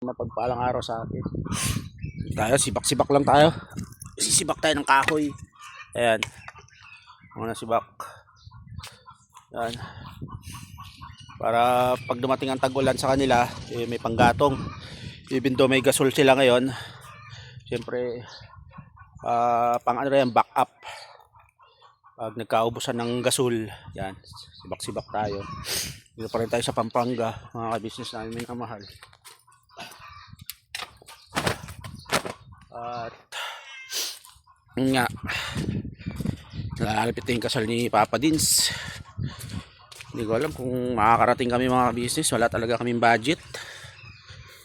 Mapagpalang araw sa atin. Tayo, sibak-sibak lang tayo. Sisibak tayo ng kahoy. Ayan. Mga sibak. Ayan. Para pag dumating ang tag-ulan sa kanila, may panggatong. Even though may gasol sila ngayon, siyempre, pang ano rin, back up. Pag nagkaubusan ng gasol, yan, sibak-sibak tayo. Dito pa rin tayo sa Pampanga, mga ka-business namin na mahal. At nga, nalalapit na yung kasal ni Papa Dins. Hindi ko alam kung makakarating kami mga business. Wala talaga kaming budget.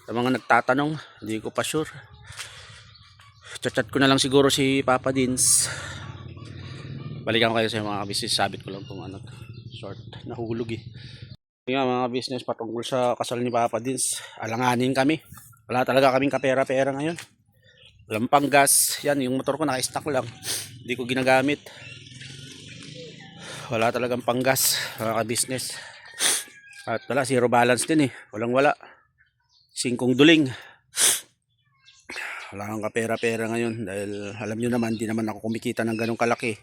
Sa mga nagtatanong, hindi ko pa sure. Chat ko na lang siguro si Papa Dins. Balikan ko kayo sa mga business. Sabit ko lang kung ano, short, nahulog eh. Nga mga business, patungkol sa kasal ni Papa Dins, alanganin kami. Wala talaga kaming kapera-pera ngayon. Walang panggas. Yan, yung motor ko naka-stack lang. Hindi ko ginagamit. Wala talagang panggas, mga ka-business. At wala, zero balance din eh. Walang wala. Singkong duling. Wala kang kapera-pera ngayon. Dahil alam nyo naman, di naman ako kumikita ng ganong kalaki.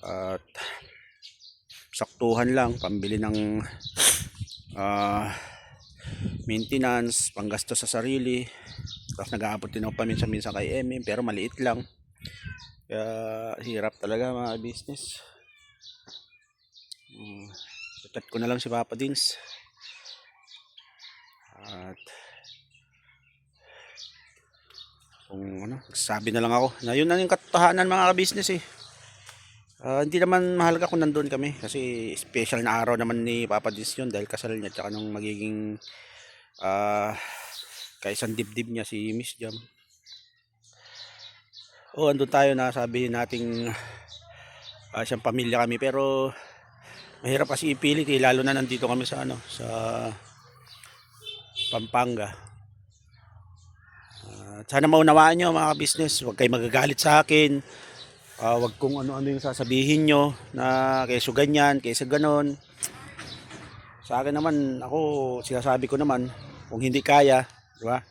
At saktuhan lang. Pambili ng maintenance, panggastos sa sarili. Tapos nag-aabot din ako paminsan-minsan kay MM, pero maliit lang. Kaya hirap talaga mga business. Chat ko na lang si Papa Dins. At kung ano, sabi na lang ako na yun na yung katotohanan mga business eh. Hindi naman mahalaga kung nandun kami kasi special na araw naman ni Papa Dins yun dahil kasal niya tsaka nung magiging kaisang dibdib niya si Miss Jam. Andun tayo na sabihin nating siyang pamilya kami, pero mahirap kasi ipilit eh, lalo na nandito kami sa ano, sa Pampanga. Sana maunawaan nyo mga business, huwag kayo magagalit sa akin. Huwag kung ano-ano yung sasabihin nyo na kaysa ganyan, kaysa ganon. Sa akin naman, ako sinasabi ko naman kung hindi kaya, di ba?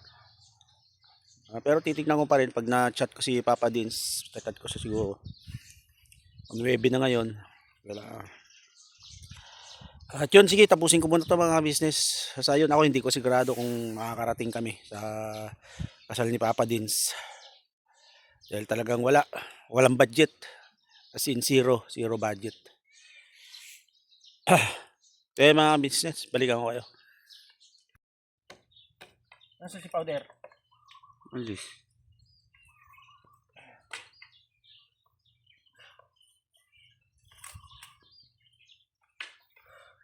Pero titignan ko pa rin pag na-chat ko si Papa Dins, chat ko sa siguro. Ang 9 na ngayon. Wala. At yun, sige, tapusin ko muna ito mga business. Sa yun, ako hindi ko sigurado kung makakarating kami sa kasal ni Papa Dins. Dahil talagang walang budget. As in zero budget. Kaya mga business, balikan ko kayo. Nasa si powder? Alis.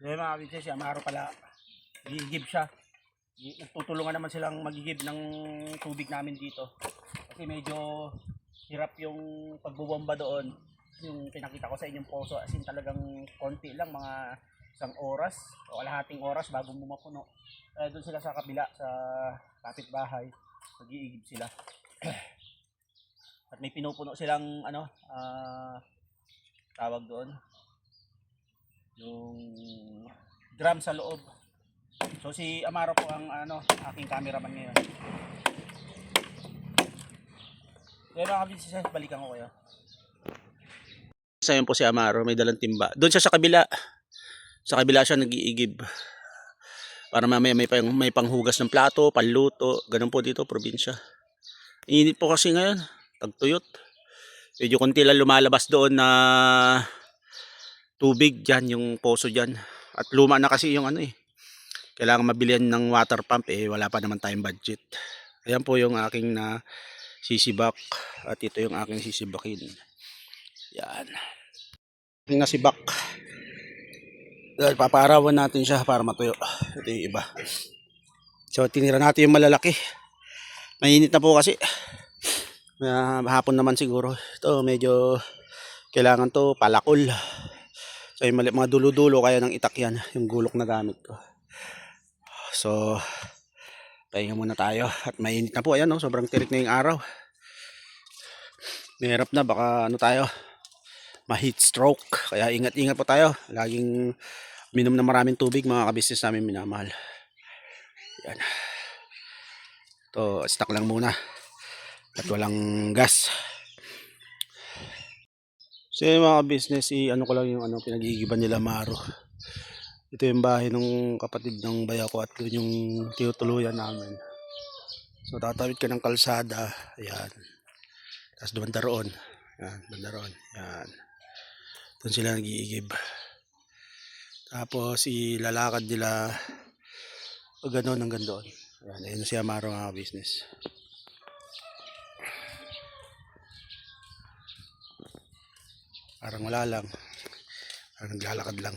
Kaya mga business, si Amaro pala, gigib siya. Nagtutulungan naman silang magigib ng tubig namin dito. Kasi medyo hirap yung pagbubomba doon. Yung pinakita ko sa inyong poso, as in talagang konti lang, mga isang oras o kalahating oras bago mapuno. Doon sila sa kabila, sa kapitbahay, mag-iigib sila. At may pinupuno silang ano, tawag doon, yung drum sa loob. So si Amaro po ang ano, aking cameraman ngayon. Kaya mga business, balikan ko kayo. Sa yun po si Amaro, may dalang timba. Doon siya sa kabila. Sa kabila siya nag-iigib. Para mamaya may panghugas ng plato, panluto. Ganun po dito, probinsya. Init po kasi ngayon. Tagtuyot. Medyo konti lang lumalabas doon na tubig dyan, yung poso dyan. At luma na kasi yung ano eh. Kailangan mabilihan ng water pump eh. Wala pa naman tayong budget. Ayan po yung aking na sisibak. At ito yung aking sisibakin. Yan. Yung nasibak. Papaarawan natin siya para matuyo. Ito yung iba. So tinira natin yung malalaki. Mainit na po kasi. Hapon naman siguro. Ito medyo kailangan to palakol. So yung mga dulo-dulo kaya ng itak yan. Yung gulok na gamit ko. So pahinga muna tayo. At mainit na po. Ayan, no? Sobrang tirik na yung araw. Mahirap na, baka ano tayo, ma-heat stroke. Kaya ingat-ingat po tayo. Laging minom na maraming tubig mga ka-business namin minamahal. Yan. To stock lang muna at walang gas. So yung mga business, ano ko lang yung pinag-iigiban nila Maro. Ito yung bahay ng kapatid ng bayaw ko at yun yung tinutuluyan namin. So tatawid ka ng kalsada, ayan. Tapos banda roon. Ayan, banda roon. Ayan. Doon sila nag-iigib. Tapos ilalakad nila o gano'n hanggang doon. Ayan, ayun siya Maro mga business. Parang wala lang. Parang naglalakad lang.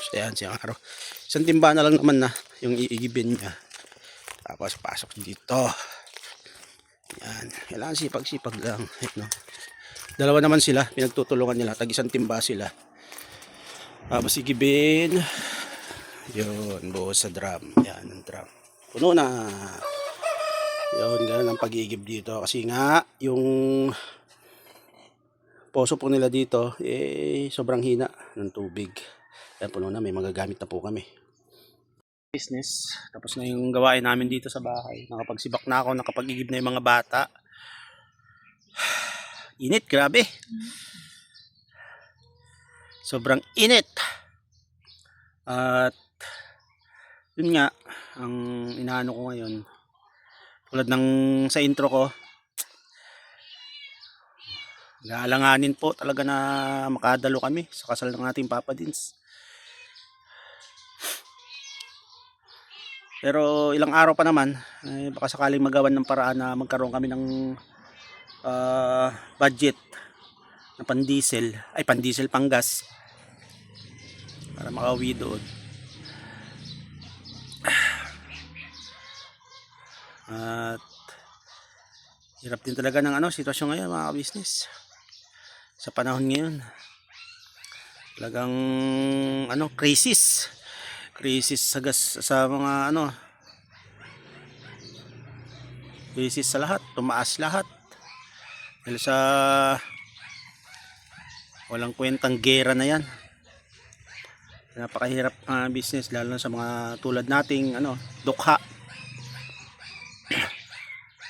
So ayan siya Maro. Isang timba na lang naman na yung iigibin niya. Tapos pasok dito. Yan. Kailangan sipag-sipag lang. No? Dalawa naman sila. Pinagtutulungan nila. Tag isang timba sila. Tapos igibin. Yun. Buhos sa drum. Yan. Ang drum. Puno na. Yun. Ganun ang pag-iigib dito. Kasi nga yung poso po nila dito sobrang hina ng tubig. Yan puno na. May magagamit na po kami. Business. Tapos na yung gawain namin dito sa bahay. Nakapagsibak na ako, nakapag-igib na yung mga bata. Init, grabe. Sobrang init. At yun nga, ang inaano ko ngayon. Tulad ng sa intro ko, naalanganin po talaga na makadalo kami sa kasal ng ating Papa Dins. Pero ilang araw pa naman, baka sakaling magawan ng paraan na magkaroon kami ng budget na pan-diesel, pang-gas para makauwi doon. At hirap din talaga ng sitwasyon ngayon mga business. Sa panahon ngayon, talagang crisis sa gas, sa mga crisis sa lahat, tumaas lahat dahil sa walang kwentang gera na yan. Napakahirap business lalo na sa mga tulad nating dukha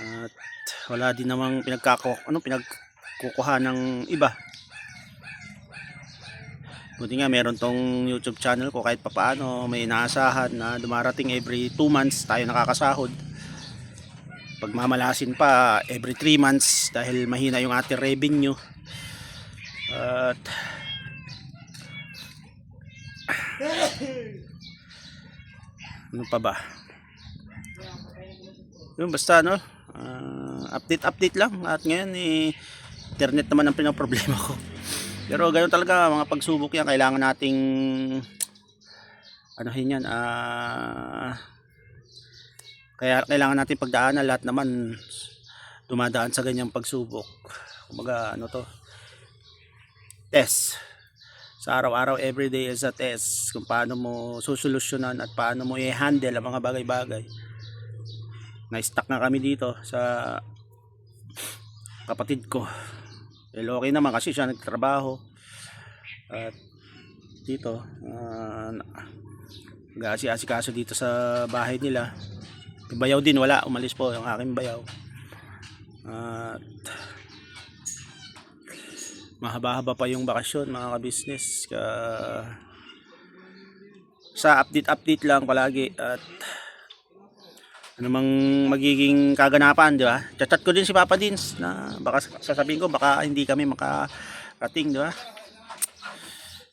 at wala din namang pinagkukuha ng iba. Buti nga meron tong YouTube channel ko, kahit papaano may inaasahan na dumarating every 2 months tayo nakakasahod. Pagmamalasin pa every 3 months dahil mahina yung ating revenue. At ano pa ba? Yun basta update lang. At ngayon internet naman ang pinaproblema ko. Pero ganoon talaga mga pagsubok yan, kailangan nating yan, kaya kailangan natin pagdaanan. Lahat naman dumadaan sa ganyang pagsubok. Kumbaga test sa araw-araw, everyday is a test kung paano mo susolusyonan at paano mo i-handle ang mga bagay-bagay. Na-stuck na kami dito sa kapatid ko. Okay naman kasi siya nagtrabaho at dito nag-aasikaso dito sa bahay nila. Yung bayaw din wala, umalis po yung aking bayaw. At mahaba-haba pa yung bakasyon mga ka-business. Sa update lang palagi at anumang magiging kaganapan, di ba? Chat ko din si Papa Dins na baka sasabihin ko baka hindi kami makarating, di ba?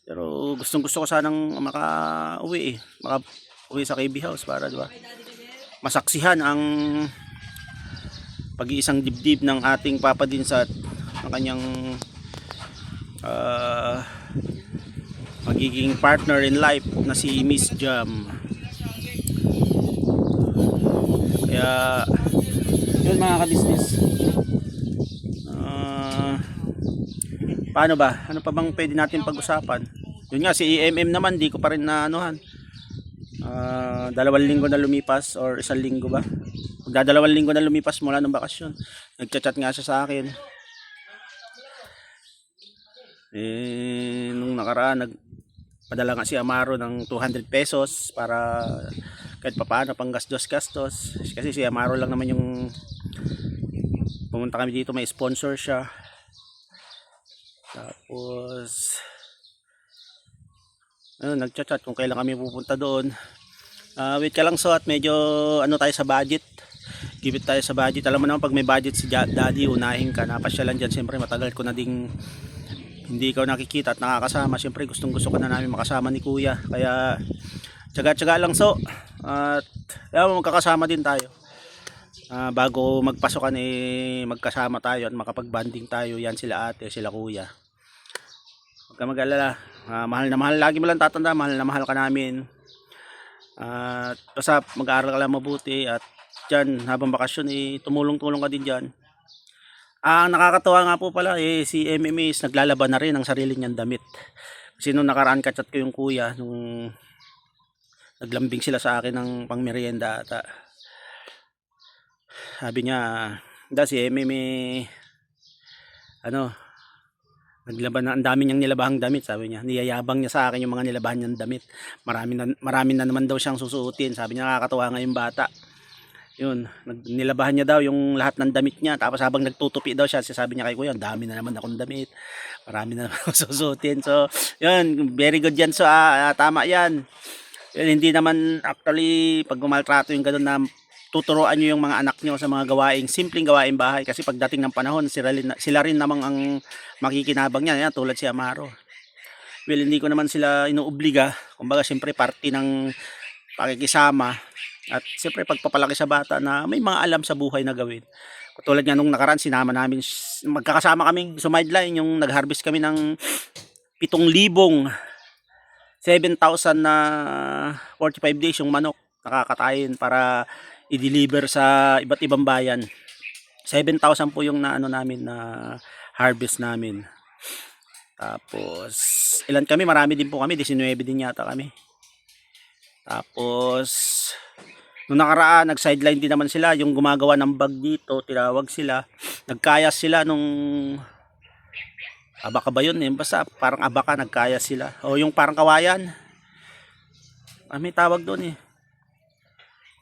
Pero gustong-gusto ko sanang makauwi sa KB House para, di ba? Masaksihan ang pag-iisang dibdib ng ating Papa Dins at ang kanyang magiging partner in life na si Miss Jam. Kaya yun mga ka-business, paano ba? Ano pa bang pwede natin pag-usapan? Yun nga, si EMM naman di ko pa rin na Dalawang linggo na lumipas or isang linggo ba? Magdadalawang linggo na lumipas mula ng bakasyon. Nagchat-chat nga siya sa akin. Nung nakaraan nagpadala nga si Amaro ng 200 pesos para kahit papaano pang gastos. Kasi si Amaro lang naman yung pumunta kami dito, may sponsor siya. Tapos nagchat-chat kung kailan kami pupunta doon. Wait ka lang so at medyo tayo sa budget. Gibit tayo sa budget. Alam mo naman pag may budget si daddy, unahin ka. Napasyalan dyan. Siyempre matagal ko na ding hindi ikaw nakikita at nakakasama. Siyempre gustong gusto ka na namin makasama ni kuya. Kaya tsaga-tsaga lang so. At magkakasama din tayo. Bago magpasokan magkasama tayo at makapag-banding tayo. Yan sila ate, sila kuya. Huwag ka mag-alala. Mahal na mahal. Lagi mo lang tatanda. Mahal na mahal ka namin. At basta mag-aaral ka lang mabuti. At dyan habang bakasyon tumulong-tulong ka din dyan. Ang nakakatawa nga po pala si MMS naglalaban na rin ng sarili niyang damit. Kasi nung nakaraan kachat ko yung kuya nung naglambing sila sa akin ng pangmerienda ata. Sabi niya, si MMA naglaban na, ang dami niyang nilabahang damit, sabi niya. Niyayabang niya sa akin yung mga nilabahan niyang damit. Marami na naman daw siyang susuotin. Sabi niya nakakatawa nga yung bata. Yun, nilabahan niya daw yung lahat ng damit niya. Tapos habang nagtutupi daw siya, sabi niya kay kuya, dami na naman akong damit. Marami na naman akong susuotin. So, yun, very good yan. So, tama yan. Yun, hindi naman actually pag gumaltrato yung gano'n na tuturuan nyo yung mga anak nyo sa mga simpleng gawaing bahay. Kasi pagdating ng panahon, sila rin namang ang makikinabang niya. Yan, tulad si Amaro. Well, hindi ko naman sila inuobliga. Kumbaga, siyempre, parte ng pakikisama. At siyempre pagpapalaki sa bata na may mga alam sa buhay na gawin. Katulad nga nung nakaraan, sinama namin, magkakasama kaming sumideline, yung nag-harvest kami ng 7,000 na 45 days yung manok nakakatayin para i-deliver sa iba't ibang bayan. 7,000 po yung namin na harvest namin. Tapos ilan kami, marami din po kami, 19 din yata kami. Tapos nung nakaraan, nag-sideline din naman sila. Yung gumagawa ng bag dito, tinawag sila. Nagkayas sila nung abaka ba yun? Basta parang abaka, nagkayas sila. O yung parang kawayan. May tawag doon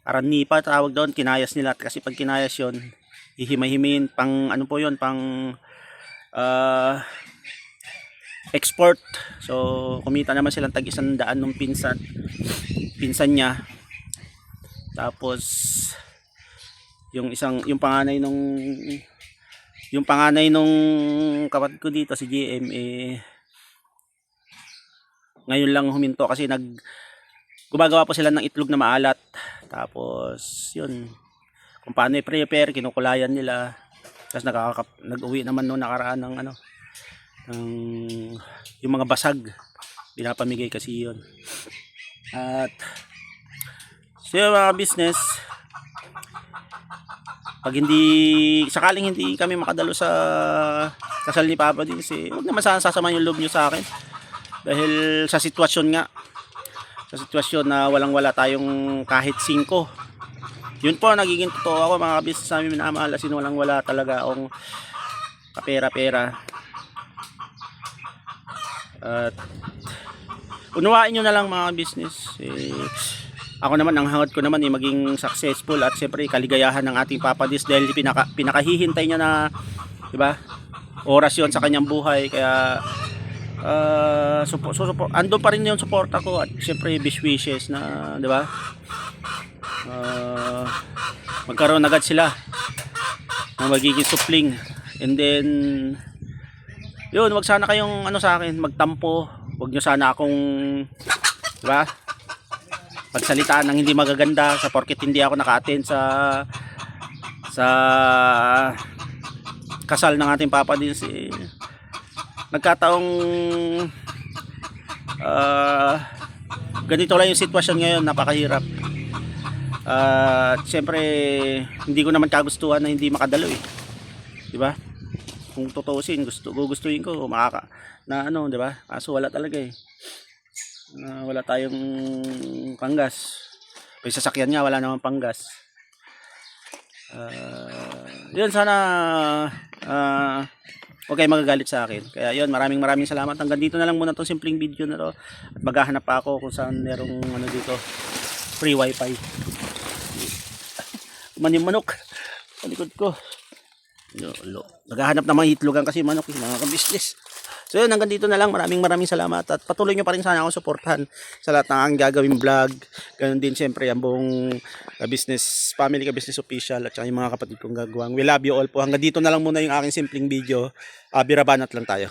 Parang nipa tawag doon. Kinayas nila. Kasi pag kinayas yun, hihimay-himayin pang po yun, pang export. So kumita naman silang tag 100 nung pinsan niya. Tapos yung panganay nung kapatid ko dito si GM ngayon lang huminto kasi gumagawa po sila ng itlog na maalat. Tapos yun, kung paano i-prepare, kinukulayan nila. Tapos nag-uwi naman nung nakaraan ng yung mga basag pinapamigay kasi yun. At so yung mga business, pag sakaling hindi kami makadalo sa kasal ni Papa din, huwag naman sana sasamahan yung loob nyo sa akin. Dahil sa sitwasyon na walang-wala tayong kahit 5. Yun po, nagiging totoo ako mga business namin minamahal. As in, walang-wala talaga akong kapera-pera. At unawain nyo na lang mga business. Ako naman, ang hangad ko naman maging successful at siyempre kaligayahan ng ating Papa Dis dahil pinakahihintay niya na, di ba, oras yon sa kanyang buhay. Kaya andun pa rin yung suporta ko at siyempre wishes na, di ba, magkaroon agad sila na magiging supling. And then yun, wag sana kayong sa akin magtampo. Wag nyo sana akong, di ba, pagsalitaan ng hindi magaganda sa porket hindi ako naka-attend sa kasal ng ating Papa din. Nagkataong ganito lang yung sitwasyon ngayon, napakahirap. Siyempre hindi ko naman kagustuhan na hindi makadalo di ba? Kung tutuusin, gustuhin ko di ba? Kaso wala talaga Wala tayong panggas. May sasakyan nga, wala namang panggas. Yun, sana huwag kayo magagalit sa akin. Kaya yun, maraming salamat. Hanggang dito na lang muna tong simpleng video na to. At maghahanap pa ako kung saan merong ano dito, free wifi. Man yung manok sa likod ko. Naghahanap ng mga hitlogan kasi manok, mga kabisnes. So yun, hanggang dito na lang. Maraming salamat. At patuloy nyo pa rin sana ako suportahan sa lahat ng aking gagawing vlog. Ganun din siyempre ang buong business, family ka business official at saka yung mga kapatid kong gagawang. We love you all po. Hanggang dito na lang muna yung aking simpleng video. Birabanat lang tayo.